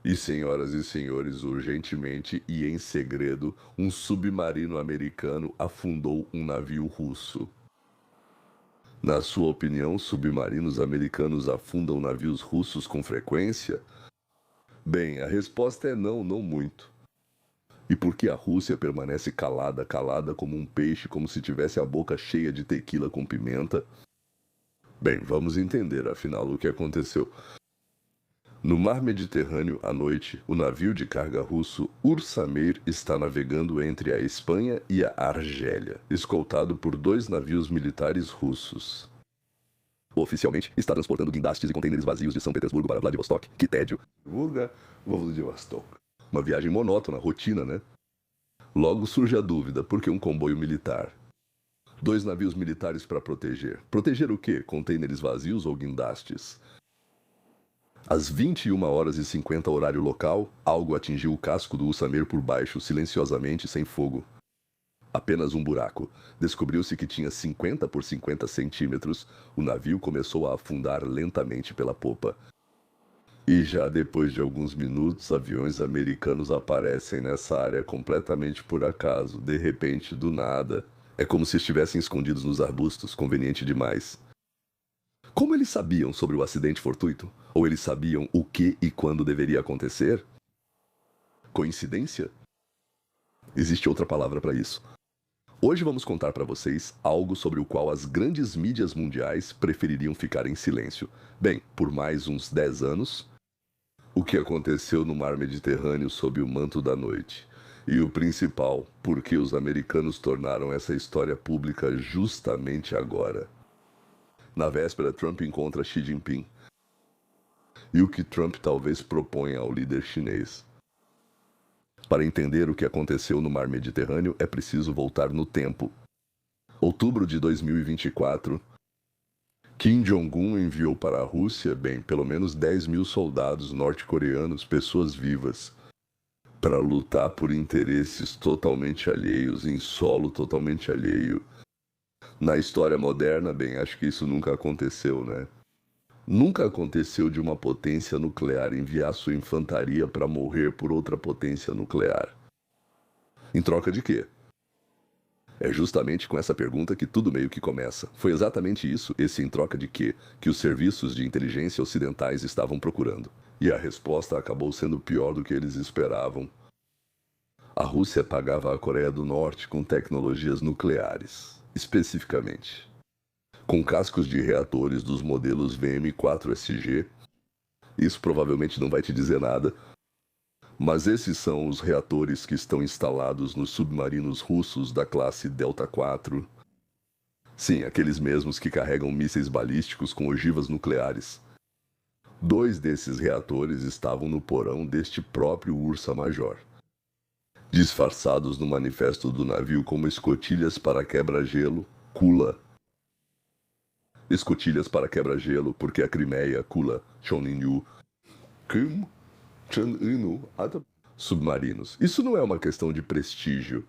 E senhoras e senhores, urgentemente e em segredo, um submarino americano afundou um navio russo. Na sua opinião, submarinos americanos afundam navios russos com frequência? Bem, a resposta é não, não muito. E por que a Rússia permanece calada, calada como um peixe, como se tivesse a boca cheia de tequila com pimenta? Bem, vamos entender afinal o que aconteceu. No mar Mediterrâneo, à noite, o navio de carga russo Ursamer está navegando entre a Espanha e a Argélia, escoltado por 2 navios militares russos. Oficialmente, está transportando guindastes e contêineres vazios de São Petersburgo para Vladivostok. Que tédio! Vladivostok. Uma viagem monótona, rotina, né? Logo surge a dúvida, por que um comboio militar? 2 navios militares para proteger. Proteger o quê? Contêineres vazios ou guindastes? Às 21h50 horário local, algo atingiu o casco do Ursamer por baixo, silenciosamente, sem fogo. Apenas um buraco. Descobriu-se que tinha 50 por 50 centímetros. O navio começou a afundar lentamente pela popa. E já depois de alguns minutos, aviões americanos aparecem nessa área completamente por acaso, de repente, do nada. É como se estivessem escondidos nos arbustos, conveniente demais. Como eles sabiam sobre o acidente fortuito? Ou eles sabiam o que e quando deveria acontecer? Coincidência? Existe outra palavra para isso. Hoje vamos contar para vocês algo sobre o qual as grandes mídias mundiais prefeririam ficar em silêncio. Bem, por mais uns 10 anos, o que aconteceu no mar Mediterrâneo sob o manto da noite. E o principal, por que os americanos tornaram essa história pública justamente agora. Na véspera, Trump encontra Xi Jinping. E o que Trump talvez proponha ao líder chinês. Para entender o que aconteceu no mar Mediterrâneo, é preciso voltar no tempo. Outubro de 2024, Kim Jong-un enviou para a Rússia, pelo menos 10.000 soldados norte-coreanos, pessoas vivas, para lutar por interesses totalmente alheios, em solo totalmente alheio. Na história moderna, acho que isso nunca aconteceu, né? Nunca aconteceu de uma potência nuclear enviar sua infantaria para morrer por outra potência nuclear. Em troca de quê? É justamente com essa pergunta que tudo meio que começa. Foi exatamente isso, esse em troca de quê, que os serviços de inteligência ocidentais estavam procurando. E a resposta acabou sendo pior do que eles esperavam. A Rússia pagava a Coreia do Norte com tecnologias nucleares, especificamente. Com cascos de reatores dos modelos VM4SG. Isso provavelmente não vai te dizer nada, mas esses são os reatores que estão instalados nos submarinos russos da classe Delta IV. Sim, aqueles mesmos que carregam mísseis balísticos com ogivas nucleares. 2 desses reatores estavam no porão deste próprio Ursa Major, disfarçados no manifesto do navio como escotilhas para quebra-gelo, Kula. Escotilhas para quebra-gelo porque a Crimeia, Kula, Choninyu, Krim, Chaninu, submarinos. Isso não é uma questão de prestígio.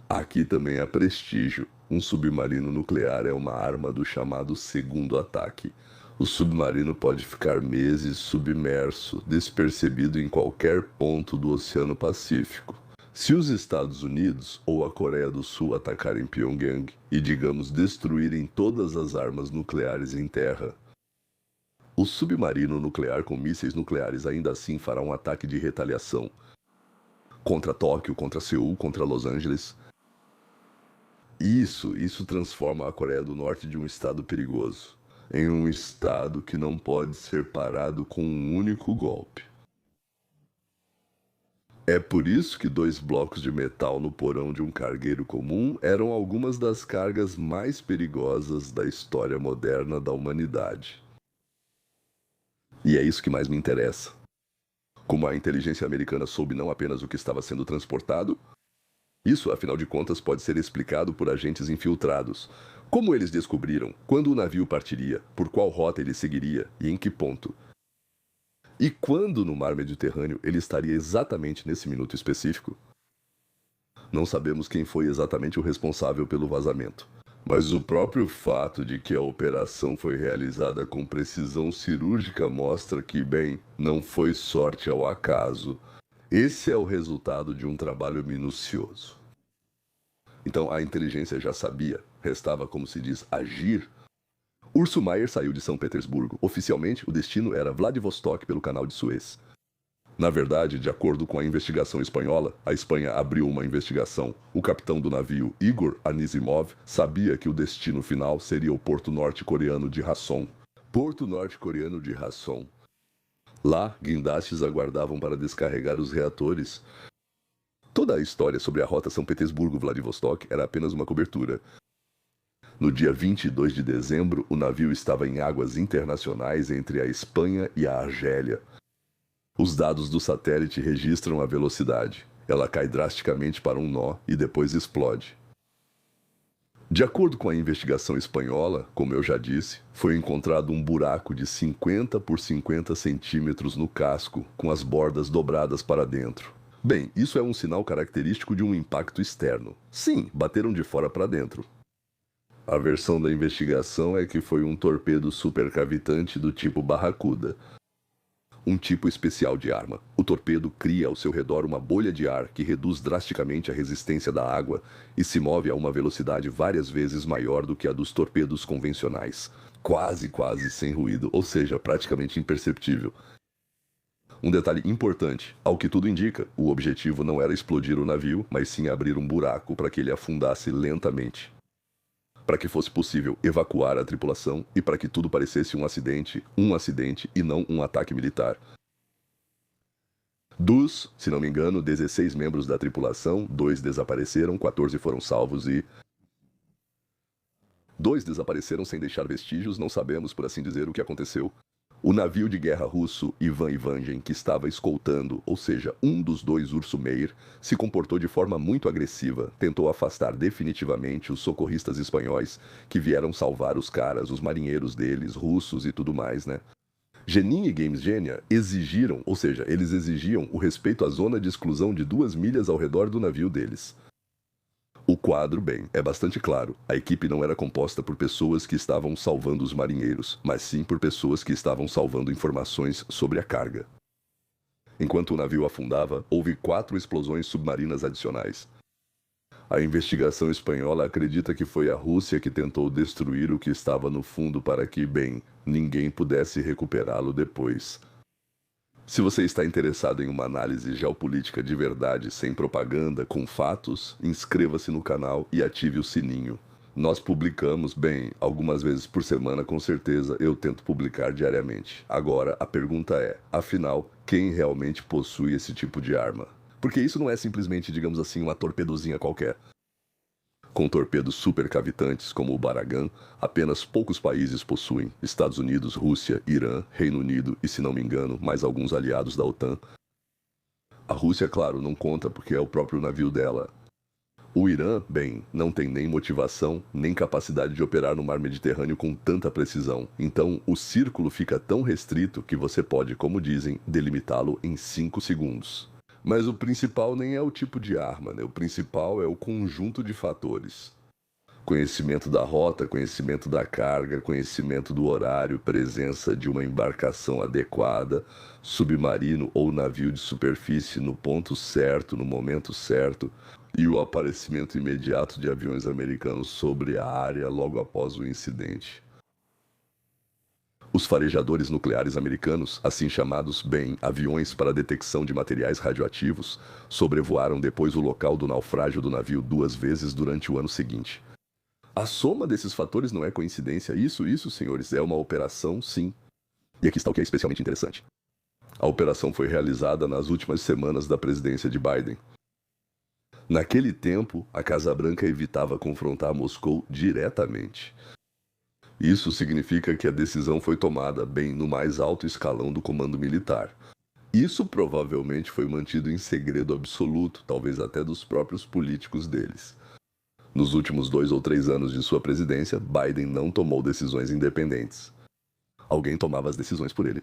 Aqui também há prestígio. Um submarino nuclear é uma arma do chamado segundo ataque. O submarino pode ficar meses submerso, despercebido em qualquer ponto do Oceano Pacífico. Se os Estados Unidos ou a Coreia do Sul atacarem Pyongyang e, digamos, destruírem todas as armas nucleares em terra, o submarino nuclear com mísseis nucleares ainda assim fará um ataque de retaliação contra Tóquio, contra Seul, contra Los Angeles. Isso transforma a Coreia do Norte de um estado perigoso em um estado que não pode ser parado com um único golpe. É por isso que 2 blocos de metal no porão de um cargueiro comum eram algumas das cargas mais perigosas da história moderna da humanidade. E é isso que mais me interessa. Como a inteligência americana soube não apenas o que estava sendo transportado, isso, afinal de contas, pode ser explicado por agentes infiltrados. Como eles descobriram quando o navio partiria, por qual rota ele seguiria e em que ponto? E quando no mar Mediterrâneo ele estaria exatamente nesse minuto específico? Não sabemos quem foi exatamente o responsável pelo vazamento. Mas o próprio fato de que a operação foi realizada com precisão cirúrgica mostra que, bem, não foi sorte ao acaso. Esse é o resultado de um trabalho minucioso. Então a inteligência já sabia, restava, como se diz, agir. Urso Maier saiu de São Petersburgo. Oficialmente, o destino era Vladivostok pelo canal de Suez. Na verdade, de acordo com a investigação espanhola, a Espanha abriu uma investigação. O capitão do navio, Igor Anisimov, sabia que o destino final seria o porto norte-coreano de Rasson. Porto norte-coreano de Rasson. Lá, guindastes aguardavam para descarregar os reatores. Toda a história sobre a rota São Petersburgo-Vladivostok era apenas uma cobertura. No dia 22 de dezembro, o navio estava em águas internacionais entre a Espanha e a Argélia. Os dados do satélite registram a velocidade. Ela cai drasticamente para um nó e depois explode. De acordo com a investigação espanhola, como eu já disse, foi encontrado um buraco de 50 por 50 centímetros no casco, com as bordas dobradas para dentro. Bem, isso é um sinal característico de um impacto externo. Sim, bateram de fora para dentro. A versão da investigação é que foi um torpedo supercavitante do tipo Barracuda. Um tipo especial de arma. O torpedo cria ao seu redor uma bolha de ar que reduz drasticamente a resistência da água e se move a uma velocidade várias vezes maior do que a dos torpedos convencionais. Quase sem ruído, ou seja, praticamente imperceptível. Um detalhe importante, ao que tudo indica, o objetivo não era explodir o navio, mas sim abrir um buraco para que ele afundasse lentamente. Para que fosse possível evacuar a tripulação e para que tudo parecesse um acidente e não um ataque militar. Dos, se não me engano, 16 membros da tripulação, 2 desapareceram, 14 foram salvos e 2 desapareceram sem deixar vestígios, não sabemos, por assim dizer, o que aconteceu. O navio de guerra russo Ivan Ivangen, que estava escoltando, ou seja, um dos 2 Urso Meir, se comportou de forma muito agressiva, tentou afastar definitivamente os socorristas espanhóis que vieram salvar os caras, os marinheiros deles, russos e tudo mais, né? Genin e Games Genia exigiram, ou seja, eles exigiam o respeito à zona de exclusão de 2 milhas ao redor do navio deles. O quadro, bem, é bastante claro. A equipe não era composta por pessoas que estavam salvando os marinheiros, mas sim por pessoas que estavam salvando informações sobre a carga. Enquanto o navio afundava, houve 4 explosões submarinas adicionais. A investigação espanhola acredita que foi a Rússia que tentou destruir o que estava no fundo para que, bem, ninguém pudesse recuperá-lo depois. Se você está interessado em uma análise geopolítica de verdade, sem propaganda, com fatos, inscreva-se no canal e ative o sininho. Nós publicamos, bem, algumas vezes por semana, com certeza eu tento publicar diariamente. Agora, a pergunta é, afinal, quem realmente possui esse tipo de arma? Porque isso não é simplesmente, digamos assim, uma torpedozinha qualquer. Com torpedos supercavitantes como o Baragan, apenas poucos países possuem: Estados Unidos, Rússia, Irã, Reino Unido e, se não me engano, mais alguns aliados da OTAN. A Rússia, claro, não conta porque é o próprio navio dela. O Irã, bem, não tem nem motivação, nem capacidade de operar no mar Mediterrâneo com tanta precisão. Então, o círculo fica tão restrito que você pode, como dizem, delimitá-lo em 5 segundos. Mas o principal nem é o tipo de arma, né? O principal é o conjunto de fatores. Conhecimento da rota, conhecimento da carga, conhecimento do horário, presença de uma embarcação adequada, submarino ou navio de superfície no ponto certo, no momento certo, e o aparecimento imediato de aviões americanos sobre a área logo após o incidente. Os farejadores nucleares americanos, assim chamados, bem, aviões para detecção de materiais radioativos, sobrevoaram depois o local do naufrágio do navio 2 vezes durante o ano seguinte. A soma desses fatores não é coincidência. Isso, senhores, é uma operação, sim. E aqui está o que é especialmente interessante. A operação foi realizada nas últimas semanas da presidência de Biden. Naquele tempo, a Casa Branca evitava confrontar Moscou diretamente. Isso significa que a decisão foi tomada bem no mais alto escalão do comando militar. Isso provavelmente foi mantido em segredo absoluto, talvez até dos próprios políticos deles. Nos últimos 2 ou 3 anos de sua presidência, Biden não tomou decisões independentes. Alguém tomava as decisões por ele.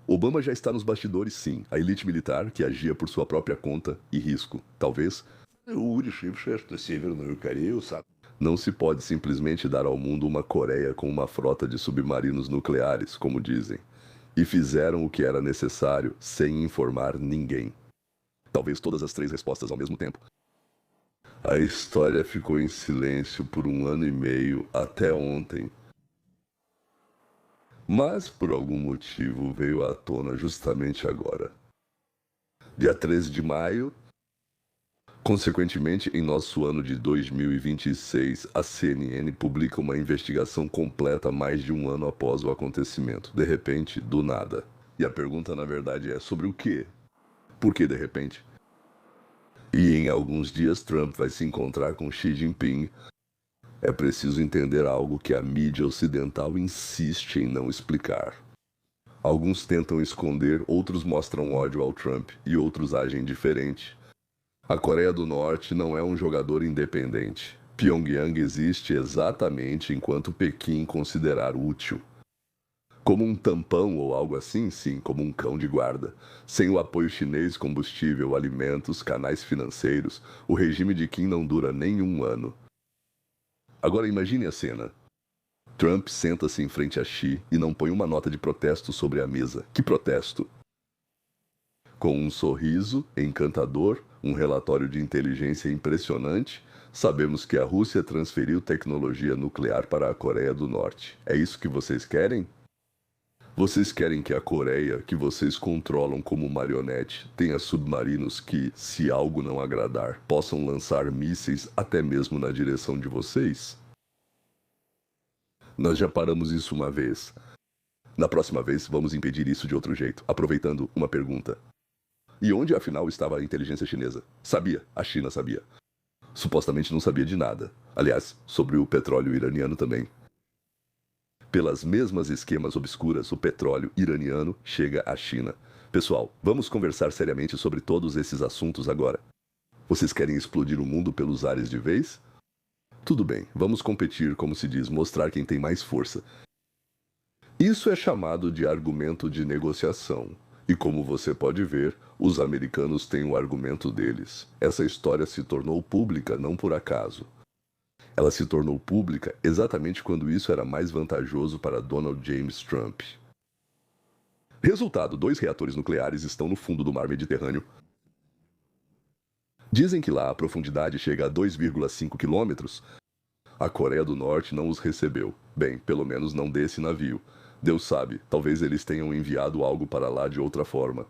Obama já está nos bastidores, sim. A elite militar que agia por sua própria conta e risco. Talvez Não se pode simplesmente dar ao mundo uma Coreia com uma frota de submarinos nucleares, como dizem. E fizeram o que era necessário sem informar ninguém. Talvez todas as 3 respostas ao mesmo tempo. A história ficou em silêncio por 1 ano e meio até ontem. Mas, por algum motivo, veio à tona justamente agora. Dia 13 de maio, consequentemente, em nosso ano de 2026, a CNN publica uma investigação completa mais de 1 ano após o acontecimento. De repente, do nada. E a pergunta, na verdade, é sobre o quê? Por que de repente? E em alguns dias, Trump vai se encontrar com Xi Jinping. É preciso entender algo que a mídia ocidental insiste em não explicar. Alguns tentam esconder, outros mostram ódio ao Trump e outros agem diferente. A Coreia do Norte não é um jogador independente. Pyongyang existe exatamente enquanto Pequim considerar útil. Como um tampão ou algo assim, sim, como um cão de guarda. Sem o apoio chinês, combustível, alimentos, canais financeiros, o regime de Kim não dura nem 1 ano. Agora imagine a cena. Trump senta-se em frente a Xi e não põe uma nota de protesto sobre a mesa. Que protesto? Com um sorriso encantador, um relatório de inteligência impressionante, sabemos que a Rússia transferiu tecnologia nuclear para a Coreia do Norte. É isso que vocês querem? Vocês querem que a Coreia, que vocês controlam como marionete, tenha submarinos que, se algo não agradar, possam lançar mísseis até mesmo na direção de vocês? Nós já paramos isso uma vez. Na próxima vez, vamos impedir isso de outro jeito, aproveitando uma pergunta. E onde, afinal, estava a inteligência chinesa? Sabia, a China sabia. Supostamente não sabia de nada. Aliás, sobre o petróleo iraniano também. Pelas mesmas esquemas obscuras, o petróleo iraniano chega à China. Pessoal, vamos conversar seriamente sobre todos esses assuntos agora. Vocês querem explodir o mundo pelos ares de vez? Tudo bem, vamos competir, como se diz, mostrar quem tem mais força. Isso é chamado de argumento de negociação. E como você pode ver, os americanos têm o argumento deles. Essa história se tornou pública não por acaso. Ela se tornou pública exatamente quando isso era mais vantajoso para Donald James Trump. Resultado: 2 reatores nucleares estão no fundo do mar Mediterrâneo. Dizem que lá a profundidade chega a 2,5 quilômetros. A Coreia do Norte não os recebeu. Bem, pelo menos não desse navio. Deus sabe, talvez eles tenham enviado algo para lá de outra forma.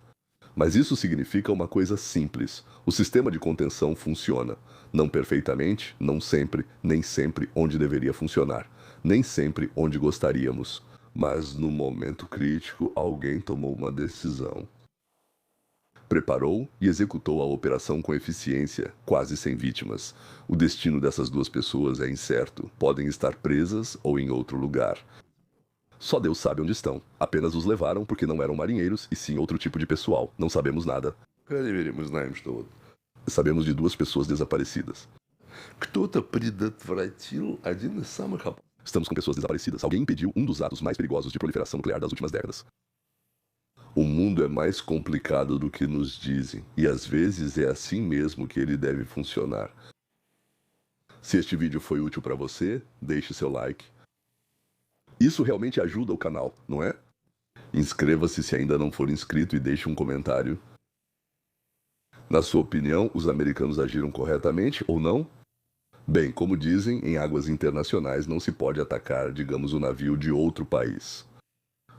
Mas isso significa uma coisa simples. O sistema de contenção funciona. Não perfeitamente, não sempre, nem sempre onde deveria funcionar. Nem sempre onde gostaríamos. Mas no momento crítico, alguém tomou uma decisão. Preparou e executou a operação com eficiência, quase sem vítimas. O destino dessas 2 pessoas é incerto. Podem estar presas ou em outro lugar. Só Deus sabe onde estão. Apenas os levaram porque não eram marinheiros e sim outro tipo de pessoal. Não sabemos nada. Sabemos de 2 pessoas desaparecidas. Estamos com pessoas desaparecidas. Alguém impediu um dos atos mais perigosos de proliferação nuclear das últimas décadas. O mundo é mais complicado do que nos dizem, e às vezes é assim mesmo que ele deve funcionar. Se este vídeo foi útil para você, deixe seu like. Isso realmente ajuda o canal, não é? Inscreva-se se ainda não for inscrito e deixe um comentário. Na sua opinião, os americanos agiram corretamente ou não? Bem, como dizem, em águas internacionais não se pode atacar, digamos, um navio de outro país.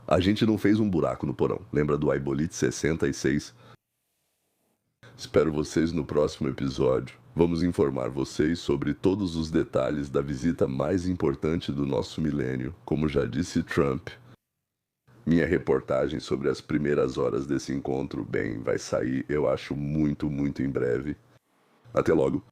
A gente não fez um buraco no porão, lembra do Aibolite 66? Espero vocês no próximo episódio. Vamos informar vocês sobre todos os detalhes da visita mais importante do nosso milênio, como já disse Trump. Minha reportagem sobre as primeiras horas desse encontro, bem, vai sair, eu acho, muito em breve. Até logo.